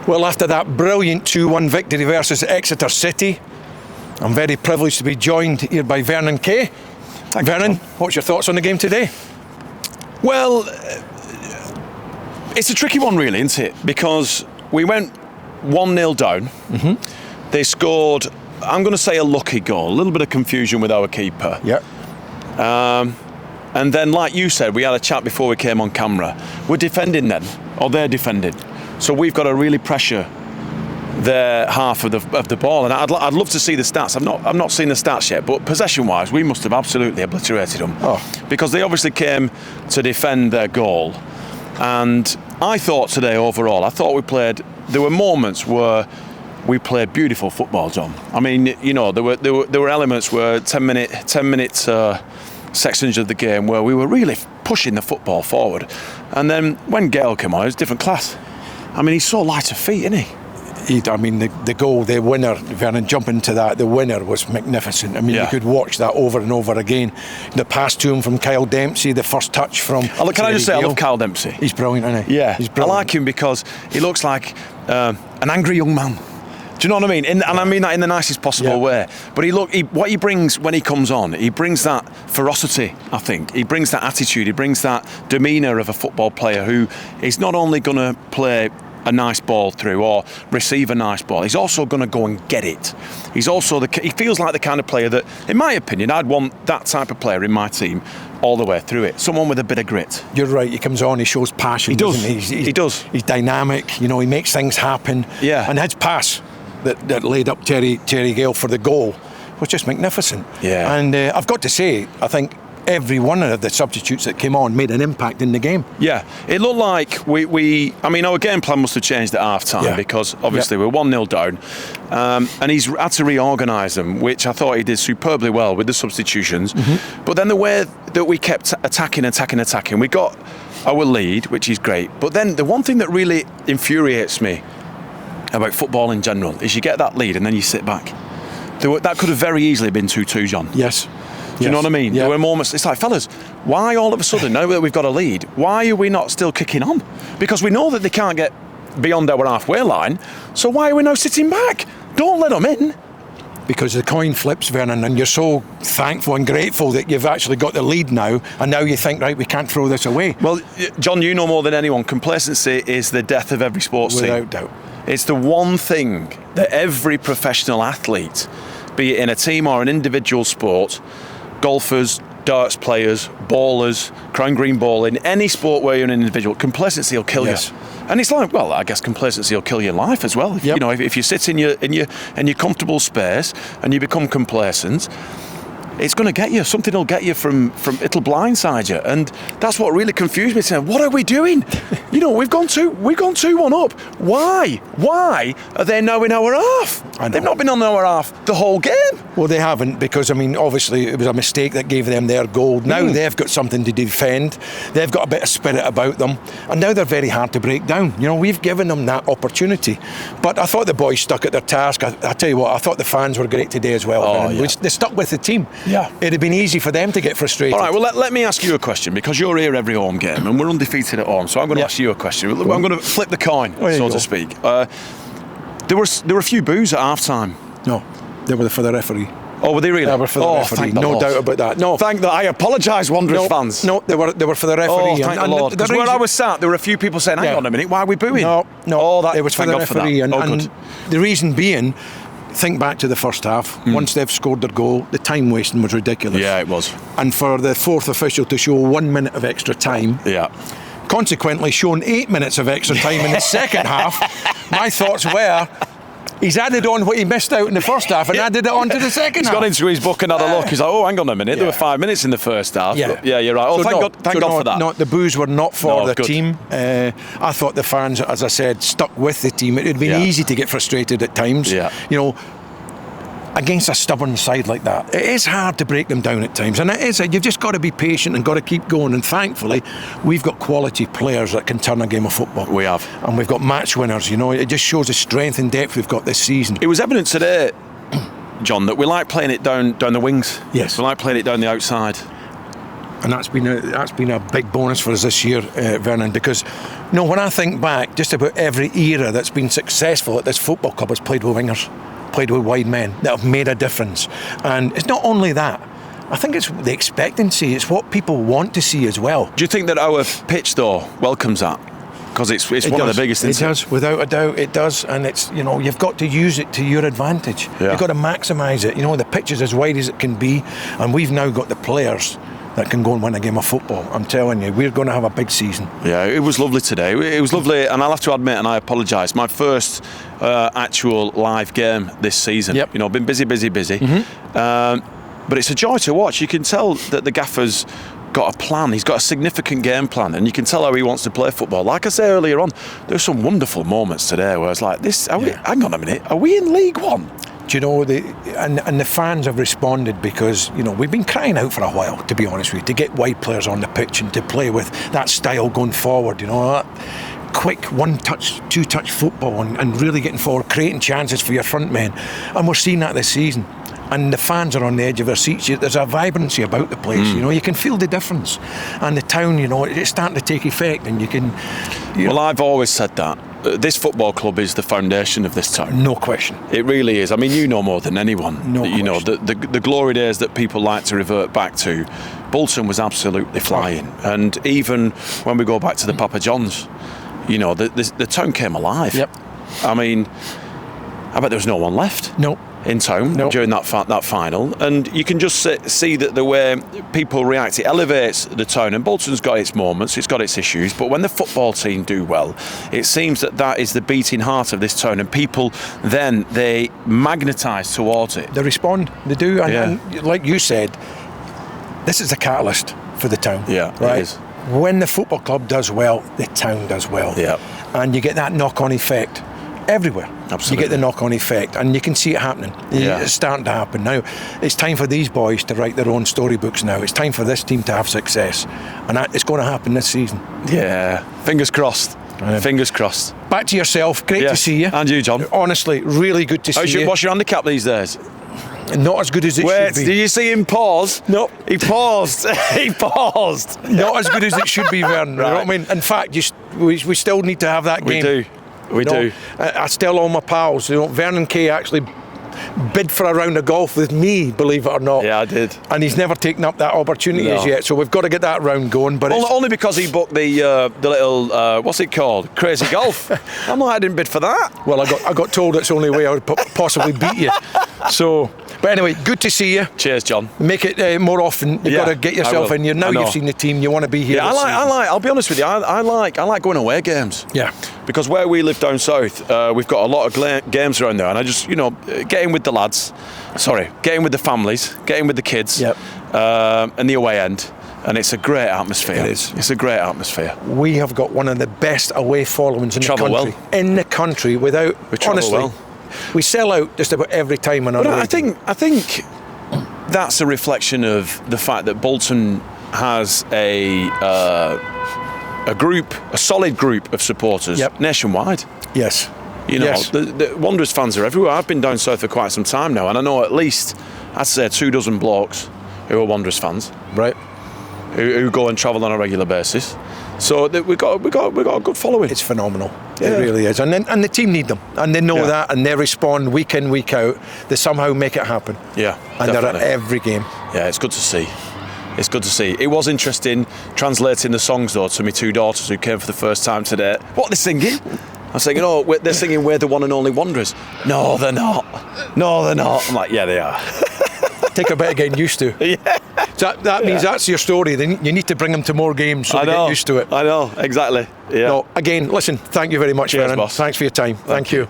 Well, after that brilliant 2-1 victory versus Exeter City, I'm very privileged to be joined here by Vernon Kay. Vernon, what's your thoughts on the game today? Well, it's a tricky one really, isn't it? Because we went 1-0 down. They scored, I'm going to say, a lucky goal. A little bit of confusion with our keeper. Yeah. And then, like you said, we had a chat before we came on camera. We're defending then, or they're defending. So we've got to really pressure their half of the ball. And I'd love to see the stats. I've not seen the stats yet, but possession-wise, we must have absolutely obliterated them. Because they obviously came to defend their goal. And I thought today, overall, there were moments where we played beautiful football, John. I mean, you know, there were elements where 10 minutes sections of the game where we were really pushing the football forward. And then when Gale came on, it was a different class. I mean, he's so light of feet, isn't he? The goal, the winner, Vernon, jumping to that, the winner was magnificent. I mean, you could watch that over and over again. The pass to him from Kyle Dempsey, the first touch from... Can I just say, I love Kyle Dempsey. He's brilliant, isn't he? Yeah, he's brilliant. I like him because he looks like an angry young man. Do you know what I mean? And I mean that in the nicest possible way. But what he brings when he comes on, he brings that ferocity, I think. He brings that attitude, he brings that demeanour of a football player who is not only going to play a nice ball through or receive a nice ball, he's also going to go and get it. He's also he feels like the kind of player that, in my opinion, I'd want that type of player in my team all the way through it. Someone with a bit of grit. You're right, he comes on, he shows passion. He does. Doesn't he? He does. He's dynamic, you know, he makes things happen. Yeah. And his pass that laid up Terry Gale for the goal was just magnificent. Yeah. And I've got to say, I think every one of the substitutes that came on made an impact in the game. Yeah, it looked like our game plan must have changed at half-time because obviously we're 1-0 down, and he's had to reorganise them, which I thought he did superbly well with the substitutions. But then the way that we kept attacking, we got our lead, which is great. But then the one thing that really infuriates me about football in general is you get that lead and then you sit back. That could have very easily been 2-2, John. Yes. Do you know what I mean? Yeah. There were moments, it's like, fellas, why all of a sudden, now that we've got a lead, why are we not still kicking on? Because we know that they can't get beyond our halfway line, so why are we now sitting back? Don't let them in. Because the coin flips, Vernon, and you're so thankful and grateful that you've actually got the lead now, and now you think, right, we can't throw this away. Well, John, you know more than anyone, complacency is the death of every sports team. Without doubt. It's the one thing that every professional athlete, be it in a team or an individual sport, golfers, darts players, ballers, crown green bowling, any sport where you're an individual, complacency will kill you. And it's like, well, I guess complacency will kill your life as well. You know, if you sit in your comfortable space and you become complacent, it's going to get you. Something will get you from it'll blindside you, and that's what really confused me. Saying, what are we doing? You know, we've gone 2-1 up. Why are they now in our half? They've not been on our half the whole game. Well, they haven't, because I mean, obviously it was a mistake that gave them their goal. Now they've got something to defend. They've got a bit of spirit about them, and now they're very hard to break down. You know, we've given them that opportunity, but I thought the boys stuck at their task. I tell you what, I thought the fans were great today as well. They stuck with the team. Yeah, it'd have been easy for them to get frustrated. All right, well, let me ask you a question, because you're here every home game and we're undefeated at home, so I'm going to ask you a question. I'm going to flip the coin, so to speak. There were a few boos at half-time. No, they were for the referee. Oh, were they really? They were for the referee, no doubt about that. No, thank that. I apologise, Wanderers fans. No, they were for the referee. Oh, thank the Lord. Because where I was sat, there were a few people saying, hang on a minute, why are we booing? No, it was for the referee. And the reason being, think back to the first half. Once they've scored their goal, the time wasting was ridiculous. Yeah, it was. And for the fourth official to show 1 minute of extra time, consequently shown 8 minutes of extra time in the second half, my thoughts were, he's added on what he missed out in the first half and added it on to the second half. He's gone into his book and had a look. He's like, oh, hang on a minute, there were 5 minutes in the first half. Yeah, you're right. Oh, thank God for that. No, the boos were not for the team. I thought the fans, as I said, stuck with the team. It would have been easy to get frustrated at times. You know, against a stubborn side like that, it is hard to break them down at times, and it is. You've just got to be patient and got to keep going. And thankfully, we've got quality players that can turn a game of football. We have, and we've got match winners. You know, it just shows the strength and depth we've got this season. It was evident today, John, that we like playing it down the wings. Yes, we like playing it down the outside. And that's been a big bonus for us this year, Vernon, because when I think back, just about every era that's been successful at this football club has played with wingers, played with wide men that have made a difference. And it's not only that, I think it's the expectancy, it's what people want to see as well. Do you think that our pitch, though, welcomes that? Because it's one of the biggest things. It does, without a doubt, it does. And it's, you've got to use it to your advantage. Yeah. You've got to maximise it. The pitch is as wide as it can be, and we've now got the players that can go and win a game of football. I'm telling you, we're going to have a big season. Yeah, it was lovely today. It was lovely, and I'll have to admit, and I apologise, my first actual live game this season. Yep. Been busy. Mm-hmm. But it's a joy to watch. You can tell that the gaffer's got a plan. He's got a significant game plan, and you can tell how he wants to play football. Like I say earlier on, there were some wonderful moments today where I was like, hang on a minute, are we in League One? Do you know, the fans have responded because, we've been crying out for a while, to be honest with you, to get wide players on the pitch and to play with that style going forward, that quick one-touch, two-touch football and really getting forward, creating chances for your front men. And we're seeing that this season. And the fans are on the edge of their seats. There's a vibrancy about the place. You can feel the difference. And the town, it's starting to take effect, and you can... Well, I've always said that. This football club is the foundation of this town. No question. It really is. I mean, you know more than anyone. No question. The glory days that people like to revert back to, Bolton was absolutely flying. And even when we go back to the Papa John's, the town came alive. Yep. I mean, I bet there was no one left. No. In town during that final, and you can just see that the way people react, it elevates the town. And Bolton's got its moments, it's got its issues, but when the football team do well, it seems that is the beating heart of this town, and people then they magnetise towards it. They respond, they do, and like you said, this is a catalyst for the town. Yeah, right. It is. When the football club does well, the town does well. Yeah, and you get that knock-on effect everywhere. Absolutely. You get the knock-on effect, and you can see it happening. Yeah. It's starting to happen now. It's time for these boys to write their own storybooks now. It's time for this team to have success, and it's going to happen this season. Yeah, fingers crossed. Fingers crossed. Back to yourself. Great to see you. And you, John. Honestly, really good to see you. What's your handicap these days? Not as good as it should be. Did you see him pause? No. He paused. He paused. Not as good as it should be, Vernon. Right. You know what I mean? In fact, we still need to have that game. We do. I still all my pals. Vernon Kay actually bid for a round of golf with me, believe it or not. Yeah, I did. And he's never taken up that opportunity as yet. So we've got to get that round going. But only because he booked the little what's it called? Crazy Golf. I'm like, I didn't bid for that. Well, I got told it's the only way I would possibly beat you. So. But anyway, good to see you. Cheers, John. Make it more often. You've got to get yourself in here. Now you've seen the team, you want to be here. Yeah, I'll be honest with you. I like going away games. Yeah. Because where we live down south, we've got a lot of games around there, and I just getting with the lads. Sorry, getting with the families, getting with the kids. Yep. And the away end. And it's a great atmosphere. It is. It's a great atmosphere. We have got one of the best away followings in the country. Well. In the country, without honestly. Well. We sell out just about every time on our I think that's a reflection of the fact that Bolton has a solid group of supporters nationwide. Yes. The Wanderers fans are everywhere. I've been down south for quite some time now, and I know at least, I'd say, 24 blokes who are Wanderers fans. Right. Who go and travel on a regular basis. So we've got a good following. It's phenomenal. Yeah. It really is. And the team need them. And they know that, and they respond week in, week out. They somehow make it happen. Yeah, and definitely. They're at every game. Yeah, it's good to see. It's good to see. It was interesting translating the songs, though, to my two daughters who came for the first time today. What are they singing? I'm saying, they're singing We're the One and Only Wanderers. No, they're not. No, they're not. I'm like, yeah, they are. Take a bit of getting used to. Yeah. So that means that's your story. Then you need to bring them to more games so they get used to it. I know, exactly. Yeah. No, again, listen, thank you very much, Cheers, Vernon. boss. Thanks for your time. Thank you.